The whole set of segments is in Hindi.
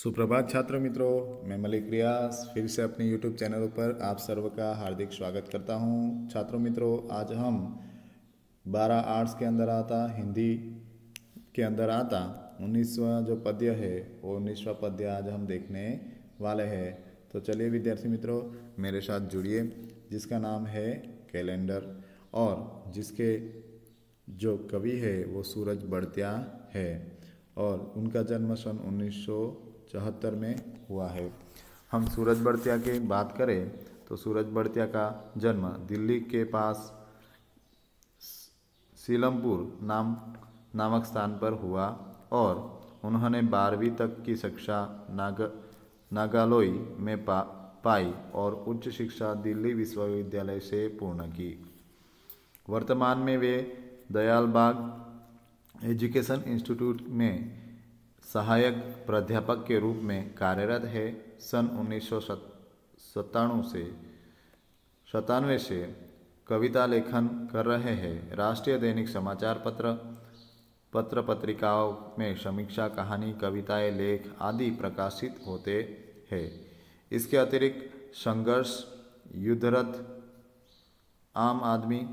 सुप्रभात छात्र मित्रों, मैं मलिक रियाज फिर से अपने YouTube चैनल पर आप सर्व का हार्दिक स्वागत करता हूं। छात्रों मित्रों, आज हम 12 आर्ट्स के अंदर आता, हिंदी के अंदर आता 19वां जो पद्य है वो 19वां पद्य आज हम देखने वाले हैं। तो चलिए विद्यार्थी मित्रों, मेरे साथ जुड़िए, जिसका नाम है कैलेंडर और जिसके जो कवि है वो सूरज बड़त्या है और उनका जन्म सन 1974 में हुआ है। हम सूरज बड़त्या की बात करें तो सूरज बड़त्या का जन्म दिल्ली के पास सीलमपुर नामक स्थान पर हुआ और उन्होंने 12वीं तक की शिक्षा नागालोई में पाई और उच्च शिक्षा दिल्ली विश्वविद्यालय से पूर्ण की। वर्तमान में वे दयाल बाग एजुकेशन इंस्टीट्यूट में सहायक प्राध्यापक के रूप में कार्यरत है। सन 1997 से कविता लेखन कर रहे हैं। राष्ट्रीय दैनिक समाचार पत्र पत्रिकाओं में समीक्षा, कहानी, कविताएं, लेख आदि प्रकाशित होते हैं। इसके अतिरिक्त संघर्ष, युद्धरत, आम आदमी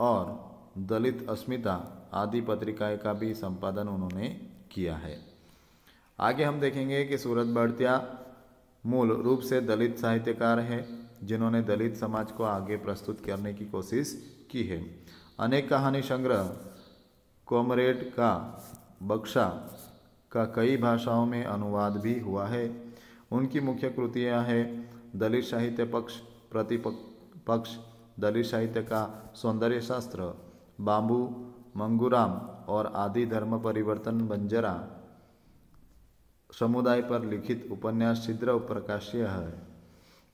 और दलित अस्मिता आदि पत्रिकाएं का भी संपादन उन्होंने किया है। आगे हम देखेंगे कि सूरज बड़त्या मूल रूप से दलित साहित्यकार है जिन्होंने दलित समाज को आगे प्रस्तुत करने की कोशिश की है। अनेक कहानी संग्रह, कॉमरेड का बक्सा का कई भाषाओं में अनुवाद भी हुआ है। उनकी मुख्य कृतियां हैं दलित साहित्य पक्ष, प्रतिपक्ष, दलित साहित्य का सौंदर्य शास्त्र, बाबू मंगूराम और आदि, धर्म परिवर्तन, बंजारा समुदाय पर लिखित उपन्यास छिद्र प्रकाशीय है।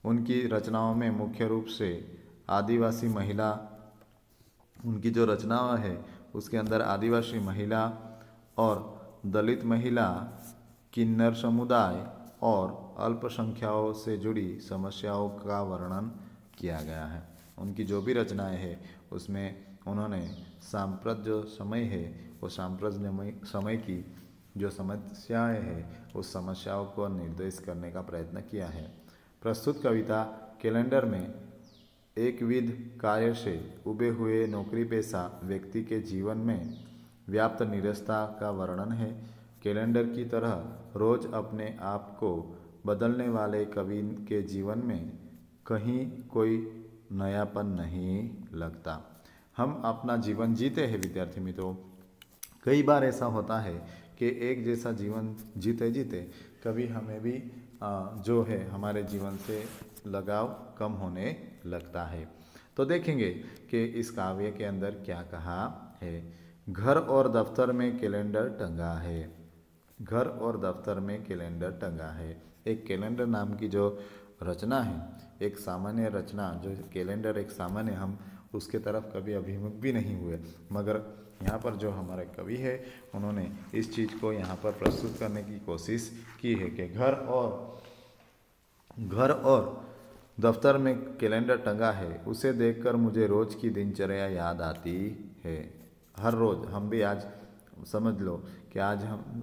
उनकी रचनाओं में मुख्य रूप से आदिवासी महिला, उनकी जो रचनाएं है उसके अंदर आदिवासी महिला और दलित महिला, किन्नर समुदाय और अल्पसंख्याकों से जुड़ी समस्याओं का वर्णन किया गया है। उनकी जो भी रचनाएं हैं उसमें उन्होंने सांप्रत जो समय है वो सांप्रत समय की जो समस्याएं हैं उस समस्याओं को निर्देश करने का प्रयत्न किया है। प्रस्तुत कविता कैलेंडर में एक विध कार्य से उबे हुए नौकरी पेशा व्यक्ति के जीवन में व्याप्त निरस्ता का वर्णन है। कैलेंडर की तरह रोज अपने आप को बदलने वाले कवि के जीवन में कहीं कोई नयापन नहीं लगता। हम अपना जीवन जीते हैं विद्यार्थी मित्रों, कई बार ऐसा होता है कि एक जैसा जीवन जीते जीते कभी हमें भी जो है हमारे जीवन से लगाव कम होने लगता है। तो देखेंगे कि इस काव्य के अंदर क्या कहा है। घर और दफ्तर में कैलेंडर टंगा है। घर और दफ्तर में कैलेंडर टंगा है। एक कैलेंडर नाम की जो रचना है, एक सामान्य रचना, जो कैलेंडर एक सामान्य, हम उसके तरफ कभी अभिमुख भी नहीं हुए, मगर यहाँ पर जो हमारे कवि है उन्होंने इस चीज़ को यहाँ पर प्रस्तुत करने की कोशिश की है कि घर और दफ्तर में कैलेंडर टंगा है, उसे देखकर मुझे रोज की दिनचर्या याद आती है। हर रोज हम भी आज समझ लो कि आज हम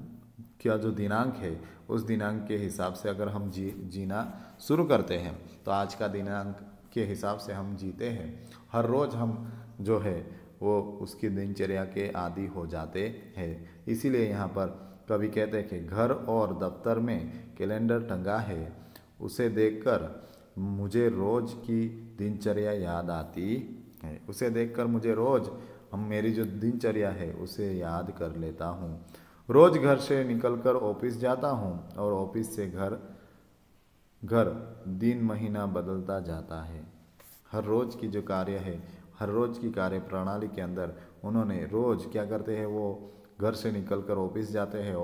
क्या जो दिनांक है उस दिनांक के हिसाब से अगर हम जीना शुरू करते हैं तो आज का दिनांक के हिसाब से हम जीते हैं। हर रोज़ हम जो है वो उसकी दिनचर्या के आदी हो जाते हैं। इसीलिए यहाँ पर कवि कहते हैं कि घर और दफ्तर में कैलेंडर टंगा है, उसे देखकर मुझे रोज की दिनचर्या याद आती है। उसे देखकर मुझे रोज मेरी जो दिनचर्या है उसे याद कर लेता हूँ। रोज घर से निकलकर ऑफिस जाता हूँ और ऑफिस से घर दिन महीना बदलता जाता है। हर रोज की जो कार्य है, हर रोज की कार्य प्रणाली के अंदर उन्होंने रोज क्या करते हैं, वो घर से निकलकर ऑफिस जाते हैं,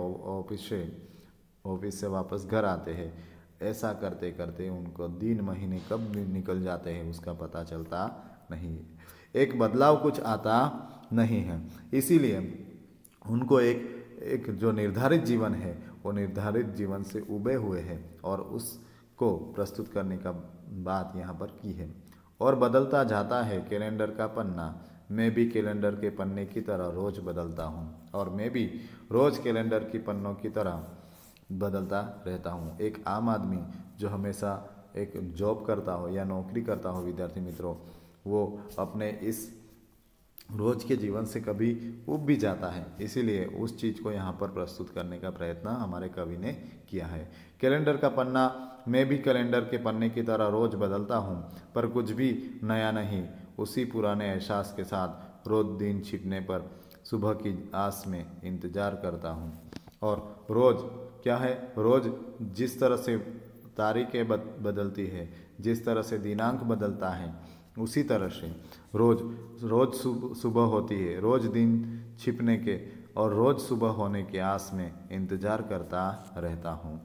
ऑफिस से वापस घर आते हैं। ऐसा करते करते उनको दिन महीने कब निकल जाते हैं उसका पता चलता नहीं, एक बदलाव कुछ आता नहीं है। इसीलिए उनको एक जो निर्धारित जीवन है वो निर्धारित जीवन से उबे हुए हैं और उसको प्रस्तुत करने का बात यहाँ पर की है। और बदलता जाता है कैलेंडर का पन्ना, मैं भी कैलेंडर के पन्ने की तरह रोज बदलता हूँ और मैं भी रोज कैलेंडर की पन्नों की तरह बदलता रहता हूँ। एक आम आदमी जो हमेशा एक जॉब करता हो या नौकरी करता हो विद्यार्थी मित्रों, वो अपने इस रोज के जीवन से कभी उब भी जाता है। इसीलिए उस चीज़ को यहाँ पर प्रस्तुत करने का प्रयत्न हमारे कवि ने किया है। कैलेंडर का पन्ना, मैं भी कैलेंडर के पन्ने की तरह रोज बदलता हूँ, पर कुछ भी नया नहीं, उसी पुराने एहसास के साथ रोज दिन छिपने पर सुबह की आस में इंतजार करता हूँ। और रोज क्या है, रोज जिस तरह से तारीखें बदलती है, जिस तरह से दिनांक बदलता है, उसी तरह से रोज रोज सुबह होती है, रोज दिन छिपने के और रोज सुबह होने के आस में इंतजार करता रहता हूँ।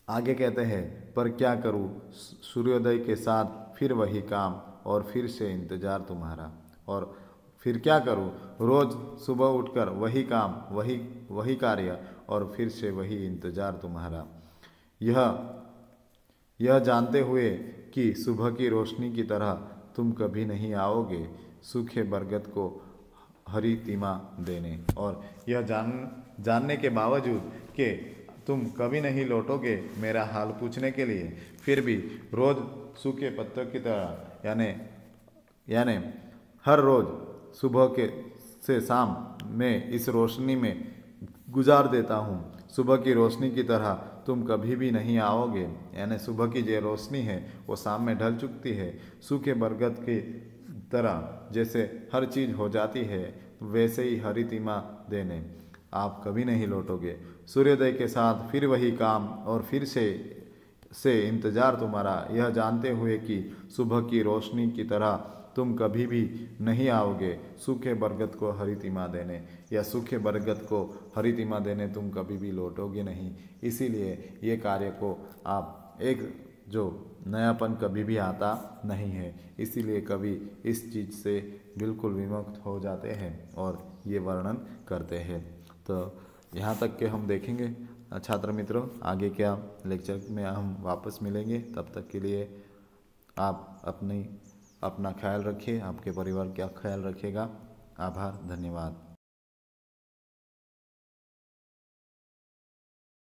आगे कहते हैं, पर क्या करूँ सूर्योदय के साथ फिर वही काम और फिर से इंतजार तुम्हारा। और फिर क्या करूँ, रोज सुबह उठकर वही काम, वही कार्य और फिर से वही इंतजार तुम्हारा। यह जानते हुए कि सुबह की रोशनी की तरह तुम कभी नहीं आओगे सूखे बरगद को हरी तिमा देने। और यह जानने के बावजूद कि तुम कभी नहीं लौटोगे मेरा हाल पूछने के लिए, फिर भी रोज सूखे पत्तों की तरह यानी हर रोज सुबह के से शाम में इस रोशनी में गुजार देता हूँ। सुबह की रोशनी की तरह तुम कभी भी नहीं आओगे, यानी सुबह की जो रोशनी है वो शाम में ढल चुकती है। सूखे बरगद की तरह जैसे हर चीज़ हो जाती है, वैसे ही हरी तिमा देने आप कभी नहीं लौटोगे। सूर्योदय के साथ फिर वही काम और फिर से इंतजार तुम्हारा, यह जानते हुए कि सुबह की रोशनी की तरह तुम कभी भी नहीं आओगे सूखे बरगद को हरी तिमा देने, या सूखे बरगद को हरी तिमा देने तुम कभी भी लौटोगे नहीं। इसीलिए ये कार्य को आप एक जो नयापन कभी भी आता नहीं है, इसीलिए कवि इस चीज़ से बिल्कुल विमुक्त हो जाते हैं और ये वर्णन करते हैं। तो यहाँ तक के हम देखेंगे छात्र मित्रों, आगे क्या लेक्चर में हम वापस मिलेंगे। तब तक के लिए आप अपना ख्याल रखिए, आपके परिवार का ख्याल रखिएगा। आभार, धन्यवाद।